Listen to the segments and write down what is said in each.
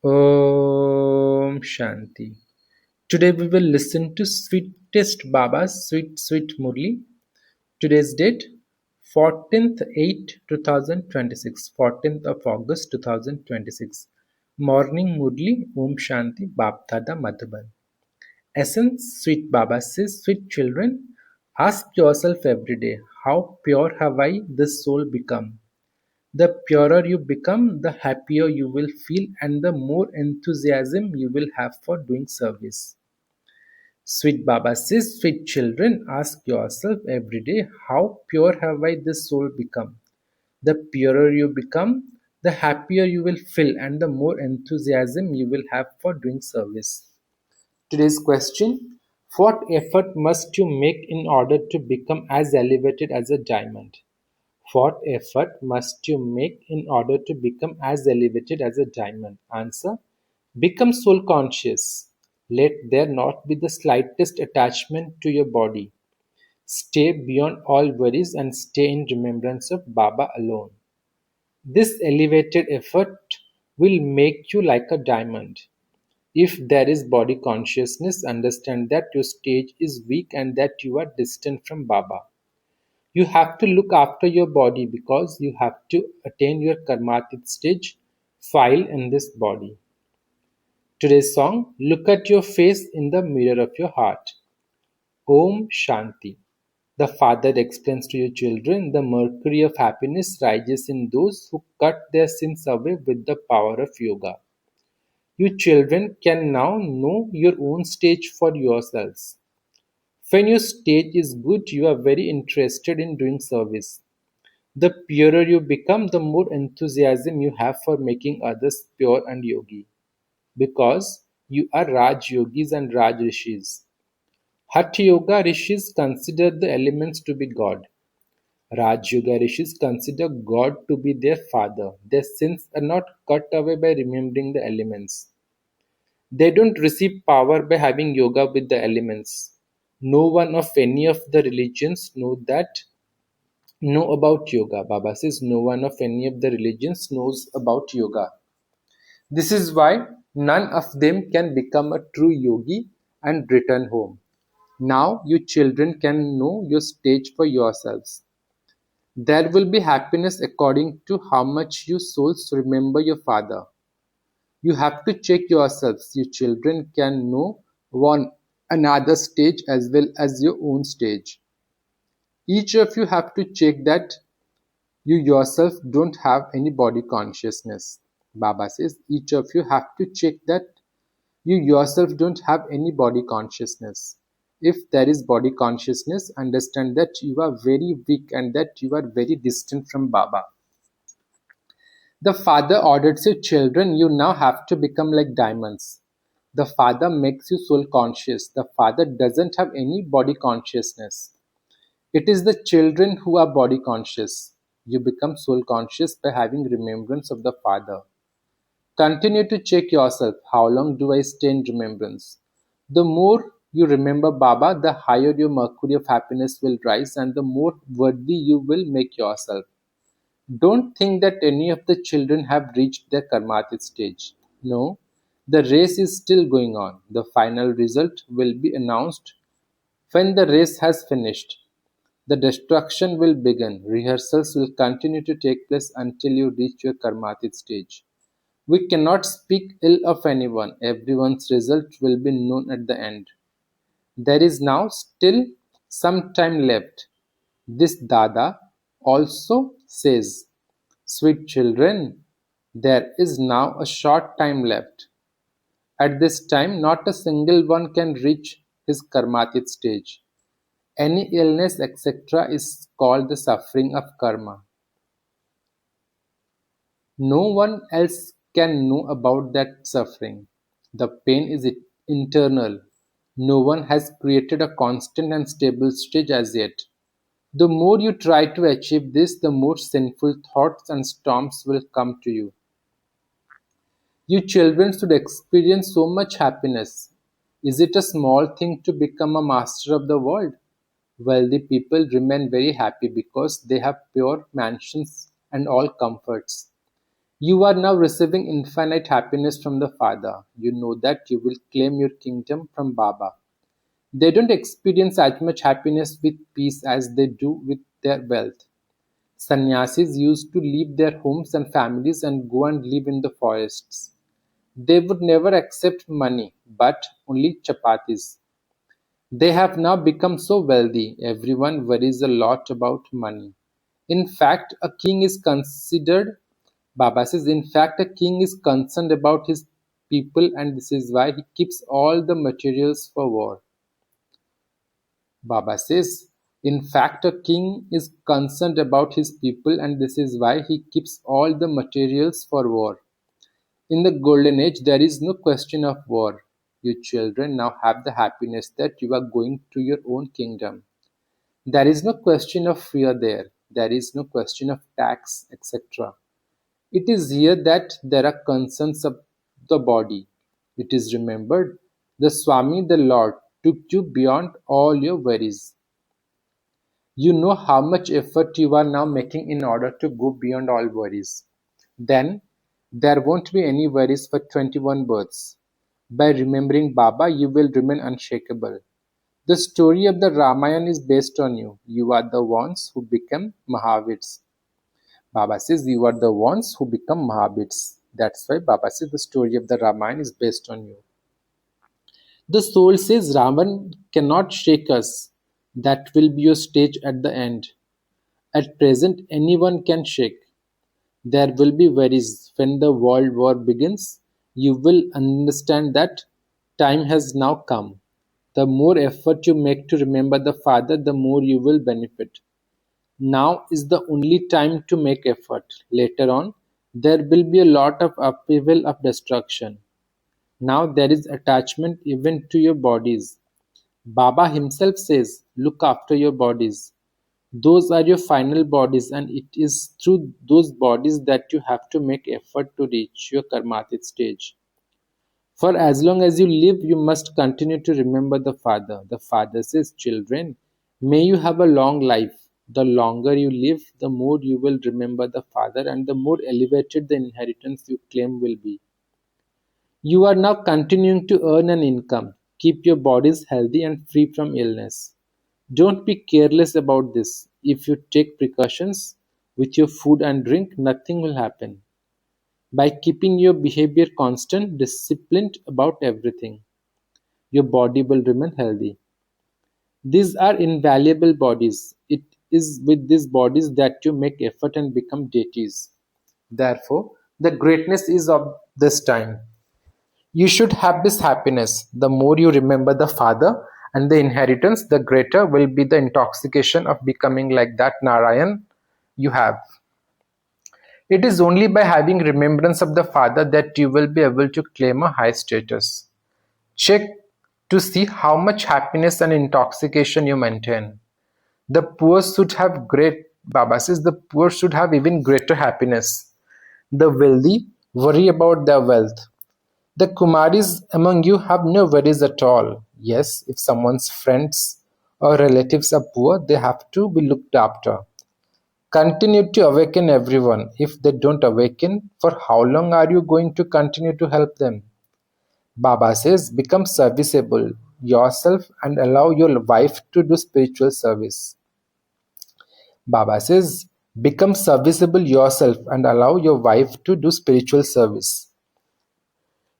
Om Shanti. Today we will listen to sweetest Baba's sweet Murli. Today's date 14th 14th of August 2026. Morning Murli Om Shanti Bapdada Madhuban. Essence Sweet Baba says, sweet children, ask yourself every day, how pure have I this soul become? The purer you become, the happier you will feel and the more enthusiasm you will have for doing service. Sweet Baba says, sweet children, ask yourself every day, how pure have I this soul become? The purer you become, the happier you will feel and the more enthusiasm you will have for doing service. Today's question: what effort must you make in order to become as elevated as a diamond? What effort must you make in order to become as elevated as a diamond? Answer: become soul conscious. Let there not be the slightest attachment to your body. Stay beyond all worries and stay in remembrance of Baba alone. This elevated effort will make you like a diamond. If there is body consciousness, understand that your stage is weak and that you are distant from Baba. You have to look after your body because you have to attain your karmatit stage file in this body. Today's song: look at your face in the mirror of your heart. Om Shanti. The father explains to your children, the mercury of happiness rises in those who cut their sins away with the power of yoga. You children can now know your own stage for yourselves. When your stage is good, you are very interested in doing service. The purer you become, the more enthusiasm you have for making others pure and yogi. Because you are Raj Yogis and Raj Rishis. Hatha Yoga Rishis consider the elements to be God. Raj Yoga Rishis consider God to be their father. Their sins are not cut away by remembering the elements. They don't receive power by having yoga with the elements. No one of any of the religions know about yoga. Baba says no one of any of the religions knows about yoga. This is why none of them can become a true yogi and return home. Now you children can know your stage for yourselves. There will be happiness according to how much you souls remember your father. You have to check yourselves. You children can know one another stage as well as your own stage. Each of you have to check that you yourself don't have any body consciousness. Baba says each of you have to check that you yourself don't have any body consciousness. If there is body consciousness, understand that you are very weak and that you are very distant from Baba. The father orders you children, you now have to become like diamonds. The father makes you soul conscious. The father doesn't have any body consciousness. It is the children who are body conscious. You become soul conscious by having remembrance of the father. Continue to check yourself. How long do I stay in remembrance? The more you remember Baba, the higher your mercury of happiness will rise and the more worthy you will make yourself. Don't think that any of the children have reached their karmatit stage. No, the race is still going on. The final result will be announced when the race has finished. The destruction will begin. Rehearsals will continue to take place until you reach your karmatit stage. We cannot speak ill of anyone. Everyone's result will be known at the end. There is now still some time left. This Dada also says, sweet children, there is now a short time left. At this time, not a single one can reach his karmatit stage. Any illness, etc., is called the suffering of karma. No one else can know about that suffering. The pain is internal. No one has created a constant and stable stage as yet. The more you try to achieve this, the more sinful thoughts and storms will come to you. You children should experience so much happiness. Is it a small thing to become a master of the world? Wealthy people remain very happy because they have pure mansions and all comforts. You are now receiving infinite happiness from the Father. You know that you will claim your kingdom from Baba. They don't experience as much happiness with peace as they do with their wealth. Sannyasis used to leave their homes and families and go and live in the forests. They would never accept money, but only chapatis. They have now become so wealthy, everyone worries a lot about money. In fact, a king is considered, Baba says, in fact, a king is concerned about his people, and this is why he keeps all the materials for war. Baba says, in fact, a king is concerned about his people, and this is why he keeps all the materials for war. In the Golden Age, there is no question of war. You children now have the happiness that you are going to your own kingdom. There is no question of fear there. There is no question of tax, etc. It is here that there are concerns of the body. It is remembered the Swami, the Lord, took you beyond all your worries. You know how much effort you are now making in order to go beyond all worries. Then there won't be any worries for 21 births. By remembering Baba, you will remain unshakable. The story of the Ramayana is based on you. You are the ones who become Mahavits. Baba says you are the ones who become Mahavits. That's why Baba says the story of the Ramayana is based on you. The soul says Ravan cannot shake us. That will be your stage at the end. At present, anyone can shake. There will be worries. When the world war begins, you will understand that time has now come. The more effort you make to remember the Father, the more you will benefit. Now is the only time to make effort. Later on, there will be a lot of upheaval of destruction. Now there is attachment even to your bodies. Baba himself says, look after your bodies. Those are your final bodies, and it is through those bodies that you have to make effort to reach your karmatic stage. For as long as you live, you must continue to remember the Father. The Father says, children, may you have a long life. The longer you live, the more you will remember the Father, and the more elevated the inheritance you claim will be. You are now continuing to earn an income. Keep your bodies healthy and free from illness. Don't be careless about this. If you take precautions with your food and drink, nothing will happen. By keeping your behavior constant, disciplined about everything, your body will remain healthy. These are invaluable bodies. It is with these bodies that you make effort and become deities. Therefore, the greatness is of this time. You should have this happiness. The more you remember the Father and the inheritance, the greater will be the intoxication of becoming like that Narayan you have. It is only by having remembrance of the Father that you will be able to claim a high status. Check to see how much happiness and intoxication you maintain. The poor should have Baba says the poor should have even greater happiness. The wealthy worry about their wealth. The Kumaris among you have no worries at all. Yes, if someone's friends or relatives are poor, they have to be looked after. Continue to awaken everyone. If they don't awaken, for how long are you going to continue to help them? Baba says, become serviceable yourself and allow your wife to do spiritual service. Baba says, become serviceable yourself and allow your wife to do spiritual service.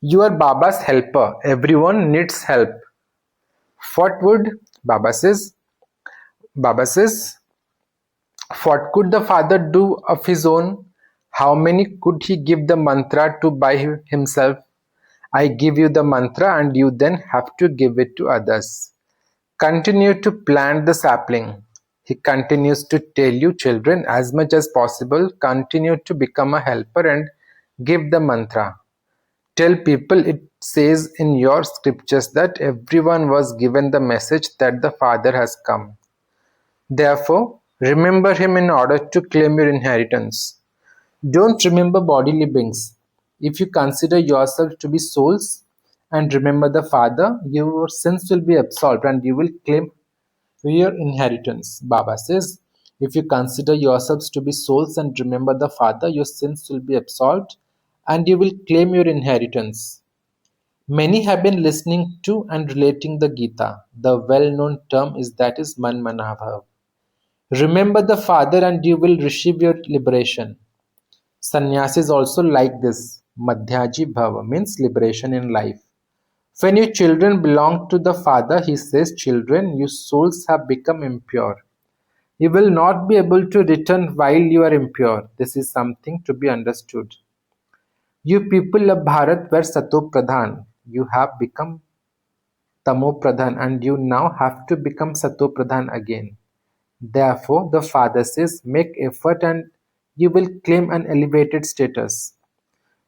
You are Baba's helper. Everyone needs help. What would Baba says, what could the Father do of his own? How many could he give the mantra to by himself? I give you the mantra and you then have to give it to others. Continue to plant the sapling. He continues to tell you, children, as much as possible, continue to become a helper and give the mantra. Tell people it says in your scriptures that everyone was given the message that the Father has come. Therefore, remember him in order to claim your inheritance. Don't remember bodily beings. If you consider yourself to be souls and remember the Father, your sins will be absolved and you will claim your inheritance. Baba says, If you consider yourselves to be souls and remember the Father, your sins will be absolved and you will claim your inheritance. Many have been listening to and relating the Gita. The well-known term is that is Man Manabhav. Remember the Father and you will receive your liberation. Sannyasis also like this. Madhyaji Bhava means liberation in life. When your children belong to the Father, he says, children, your souls have become impure. You will not be able to return while you are impure. This is something to be understood. You people of Bharat were Sato Pradhan. You have become Tamo Pradhan and you now have to become Sato Pradhan again. Therefore, the Father says, make effort and you will claim an elevated status.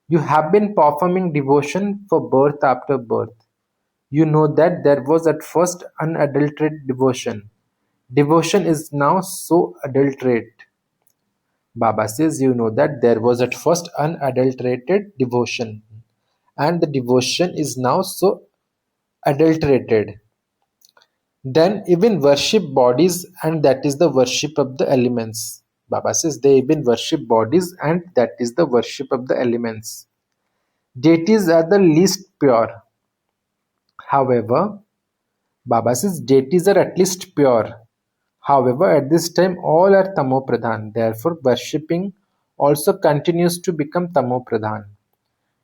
You have been performing devotion for birth after birth. You know that there was at first unadulterated devotion. Devotion is now so adulterated. Baba says, you know that there was at first unadulterated devotion, and the devotion is now so adulterated. Then even worship bodies, and that is the worship of the elements. Baba says they even worship bodies, and that is the worship of the elements. Deities are the least pure. However, Baba says deities are at least pure. However, at this time all are Tamo Pradhan. Therefore, worshipping also continues to become Tamo Pradhan.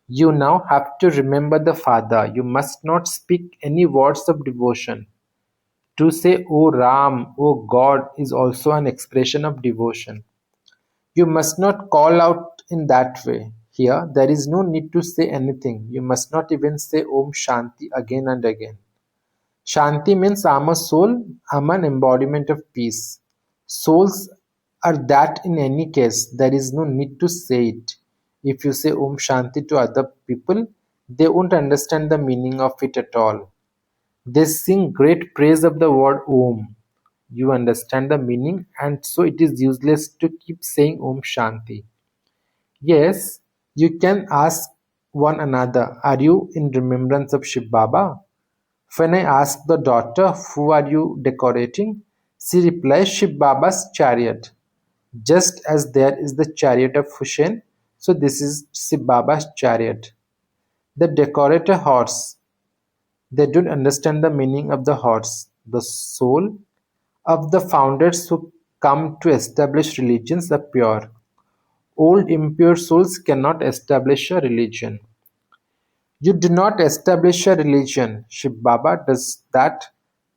You now have to remember the Father. You must not speak any words of devotion. To say, O Ram, O God, is also an expression of devotion. You must not call out in that way. Here, there is no need to say anything. You must not even say Om Shanti again and again. Shanti means I'm a soul, I'm an embodiment of peace. Souls are that in any case, there is no need to say it. If you say Om Shanti to other people, they won't understand the meaning of it at all. They sing great praise of the word Om. You understand the meaning, and so it is useless to keep saying Om Shanti. Yes, you can ask one another, are you in remembrance of Shiv Baba? When I ask the daughter, who are you decorating? She replies, Shiv Baba's chariot. Just as there is the chariot of Hussein, so this is Shiv Baba's chariot. The decorate a horse. They don't understand the meaning of the horse. The soul of the founders who come to establish religions are pure. Old impure souls cannot establish a religion. You do not establish a religion. Shiv Baba does that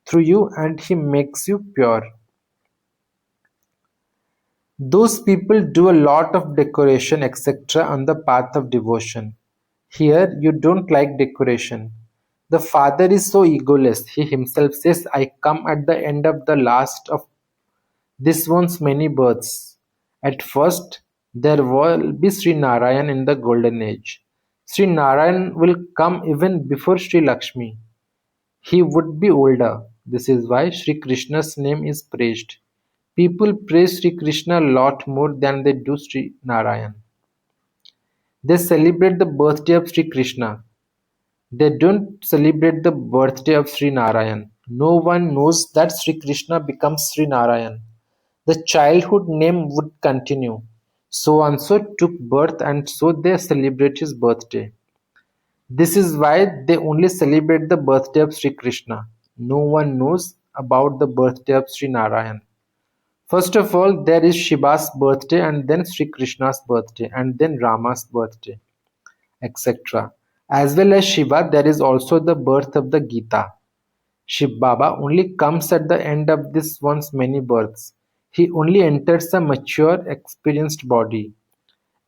through you and he makes you pure. Those people do a lot of decoration etc. on the path of devotion. Here you don't like decoration. The Father is so egoless. He himself says, I come at the end of the last of this one's many births. At first, there will be Sri Narayan in the golden age. Sri Narayan will come even before Sri Lakshmi. He would be older. This is why Sri Krishna's name is praised. People praise Sri Krishna a lot more than they do Sri Narayan. They celebrate the birthday of Sri Krishna. They don't celebrate the birthday of Sri Narayan. No one knows that Sri Krishna becomes Sri Narayan. The childhood name would continue. So and so took birth and so they celebrate his birthday. This is why they only celebrate the birthday of Sri Krishna. No one knows about the birthday of Sri Narayan. First of all, there is Shiva's birthday and then Sri Krishna's birthday and then Rama's birthday, etc. As well as Shiva, there is also the birth of the Gita. Shiv Baba only comes at the end of this one's many births. He only enters a mature, experienced body.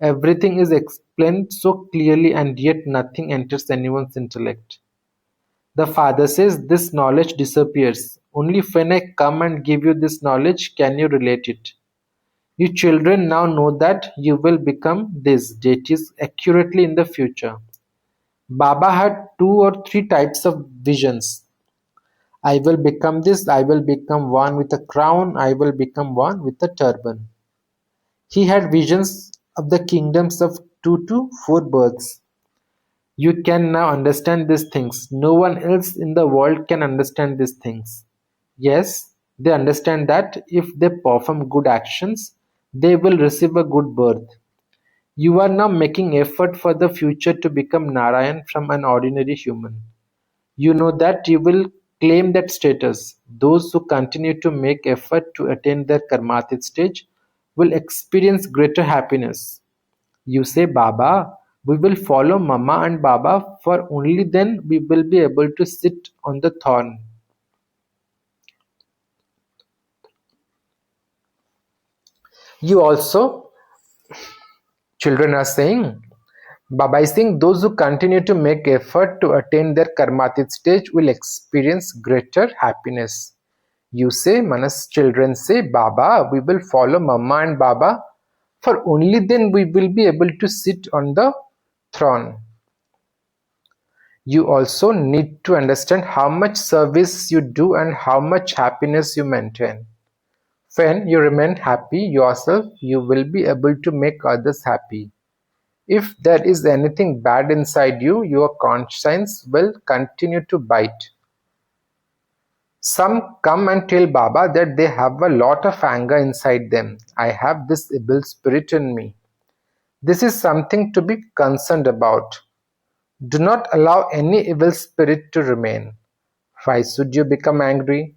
Everything is explained so clearly and yet nothing enters anyone's intellect. The Father says this knowledge disappears. Only when I come and give you this knowledge can you relate it. You children now know that you will become these deities accurately in the future. Baba had 2 or 3 types of visions. I will become this, I will become one with a crown, I will become one with a turban. He had visions of the kingdoms of 2 to 4 births. You can now understand these things. No one else in the world can understand these things. Yes, They understand that if they perform good actions, they will receive a good birth. You are now making effort for the future to become Narayan from an ordinary human. You know that you will claim that status. Those who continue to make effort to attain their karmatic stage will experience greater happiness. You say, Baba, we will follow Mama and Baba, for only then we will be able to sit on the throne. You also, children are saying, Baba is saying, those who continue to make effort to attain their karmatic stage will experience greater happiness. You say, Manas children say, Baba, we will follow Mama and Baba, for only then we will be able to sit on the throne. You also need to understand how much service you do and how much happiness you maintain. When you remain happy yourself, you will be able to make others happy. If there is anything bad inside you, your conscience will continue to bite. Some come and tell Baba that they have a lot of anger inside them. I have this evil spirit in me. This is something to be concerned about. Do not allow any evil spirit to remain. Why should you become angry?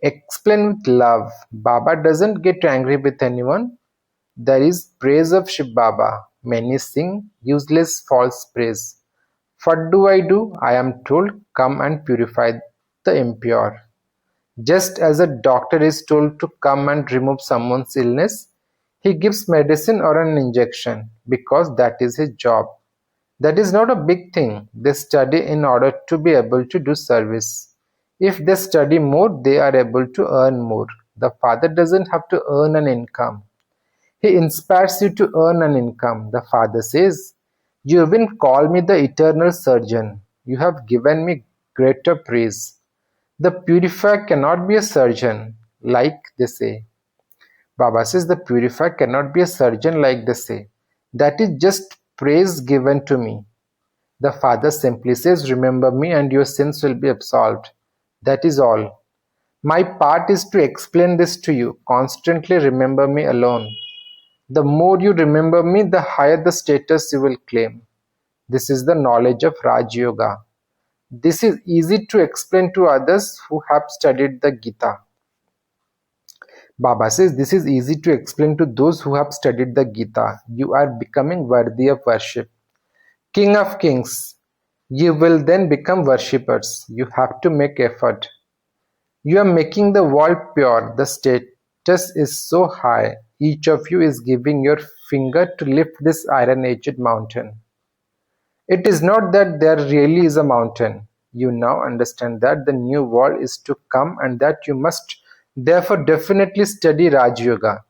Explain with love. Baba doesn't get angry with anyone. There is praise of Shiv Baba. Many sing useless false praise. What do? I am told, come and purify the impure. Just as a doctor is told to come and remove someone's illness, he gives medicine or an injection because that is his job. That is not a big thing. They study in order to be able to do service. If they study more, they are able to earn more. The father doesn't have to earn an income. He inspires you to earn an income. The father says, you have been called me the eternal surgeon. You have given me greater praise. The purifier cannot be a surgeon, like they say. Baba says the purifier cannot be a surgeon, like they say. That is just praise given to me. The father simply says, remember me and your sins will be absolved. That is all. My part is to explain this to you. Constantly remember me alone. The more you remember me, the higher the status you will claim. This is the knowledge of Raj Yoga. This is easy to explain to others who have studied the Gita. Baba says this is easy to explain to those who have studied the Gita. You are becoming worthy of worship. King of kings, you will then become worshippers. You have to make effort. You are making the world pure. The status is so high. Each of you is giving your finger to lift this iron-edged mountain. It is not that there really is a mountain. You now understand that the new world is to come and that you must therefore definitely study Raj Yoga.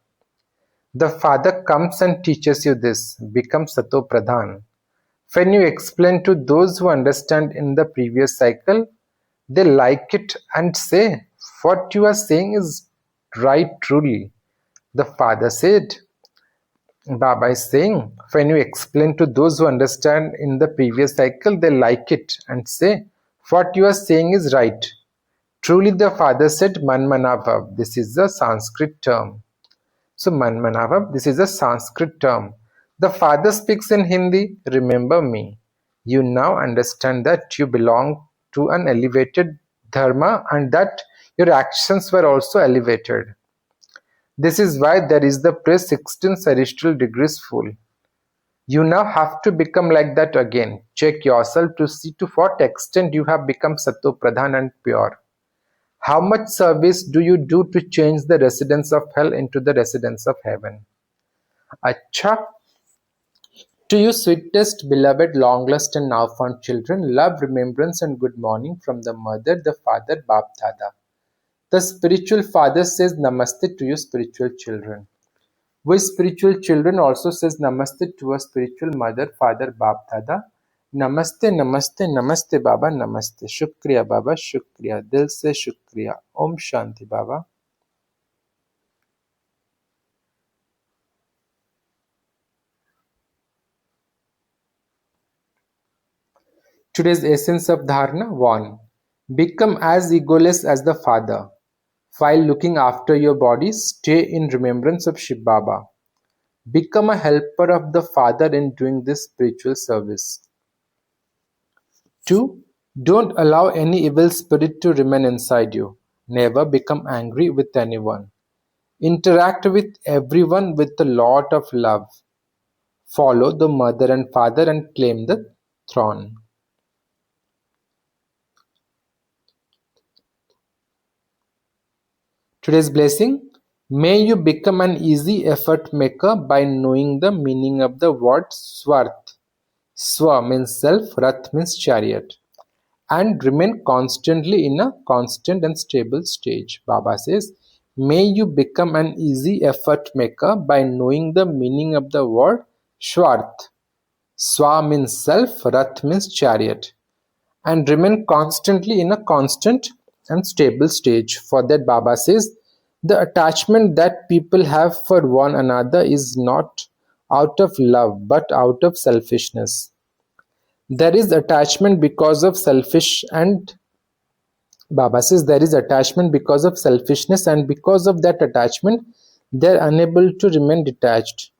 The father comes and teaches you this. Become Sato Pradhan. When you explain to those who understand in the previous cycle, they like it and say, what you are saying is right truly. The father said, Baba is saying, when you explain to those who understand in the previous cycle, they like it and say, what you are saying is right. Truly the father said, Manmanabhav. This is a Sanskrit term. So Manmanabhav, this is a Sanskrit term. The father speaks in Hindi, remember me. You now understand that you belong to an elevated dharma and that your actions were also elevated. This is why there is the praise 16 celestial degrees full. You now have to become like that again. Check yourself to see to what extent you have become Sato Pradhan and pure. How much service do you do to change the residents of hell into the residents of heaven? Acha. To you sweetest, beloved, long-lost and now-found children, love, remembrance and good morning from the mother, the father, Bap Dada. The spiritual father says Namaste to you spiritual children. We spiritual children also says Namaste to our spiritual mother, father, Bap Dada. Namaste, Namaste, Namaste Baba, Namaste. Shukriya Baba, Shukriya. Dil se Shukriya. Om Shanti Baba. Today's essence of Dharana 1. Become as egoless as the Father. While looking after your body, stay in remembrance of Shiv Baba. Become a helper of the Father in doing this spiritual service. 2. Don't allow any evil spirit to remain inside you. Never become angry with anyone. Interact with everyone with a lot of love. Follow the mother and father and claim the throne. Today's blessing: may you become an easy effort maker by knowing the meaning of the word Swarth. Swa means self, Rath means chariot, and remain constantly in a constant and stable stage. Baba says, may you become an easy effort maker by knowing the meaning of the word Swarth. Swa means self, Rath means chariot, and remain constantly in a constant and stable stage. For that, Baba says, the attachment that people have for one another is not out of love but out of selfishness. There is attachment because of selfish and Baba says there is attachment because of selfishness, and because of that attachment they are unable to remain detached.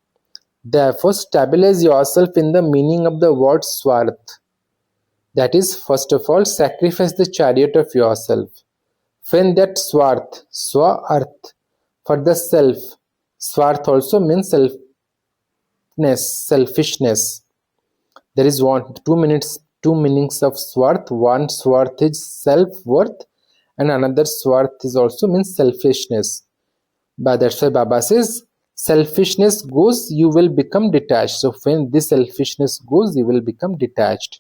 Therefore, stabilize yourself in the meaning of the word Swarth. That is, first of all, sacrifice the chariot of yourself. When that Swarth, Swa Arth, for the self. Swarth also means selfishness. There is two meanings of Swarth. One Swarth is self-worth, and another Swarth is also means selfishness. But that's why Baba says, selfishness goes, you will become detached. So when this selfishness goes, you will become detached.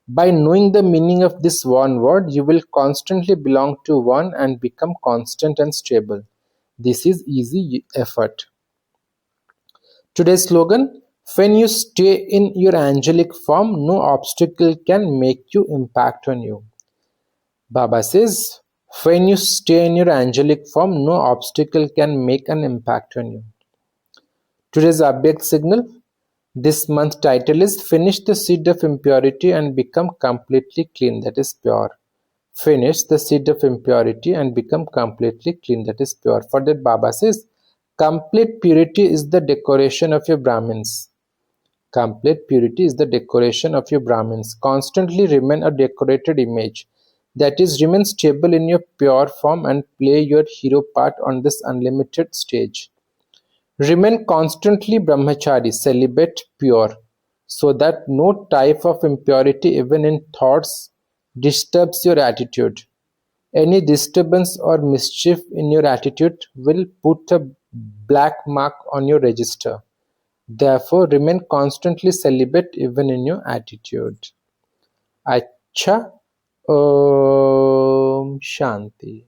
By knowing the meaning of this one word, you will constantly belong to one and become constant and stable. This is easy effort. Today's slogan: when you stay in your angelic form, no obstacle can make you impact on you. Baba says, when you stay in your angelic form, no obstacle can make an impact on you. Today's object signal: this month title is Finish the Seed of Impurity and Become Completely Clean, that is pure. Finish the seed of impurity and become completely clean, that is pure. For that, Baba says, complete purity is the decoration of your Brahmins. Complete purity is the decoration of your Brahmins. Constantly remain a decorated image. That is, remain stable in your pure form and play your hero part on this unlimited stage. Remain constantly brahmachari, celibate, pure, so that no type of impurity, even in thoughts, disturbs your attitude. Any disturbance or mischief in your attitude will put a black mark on your register. Therefore, remain constantly celibate even in your attitude. Acha. Om Shanti.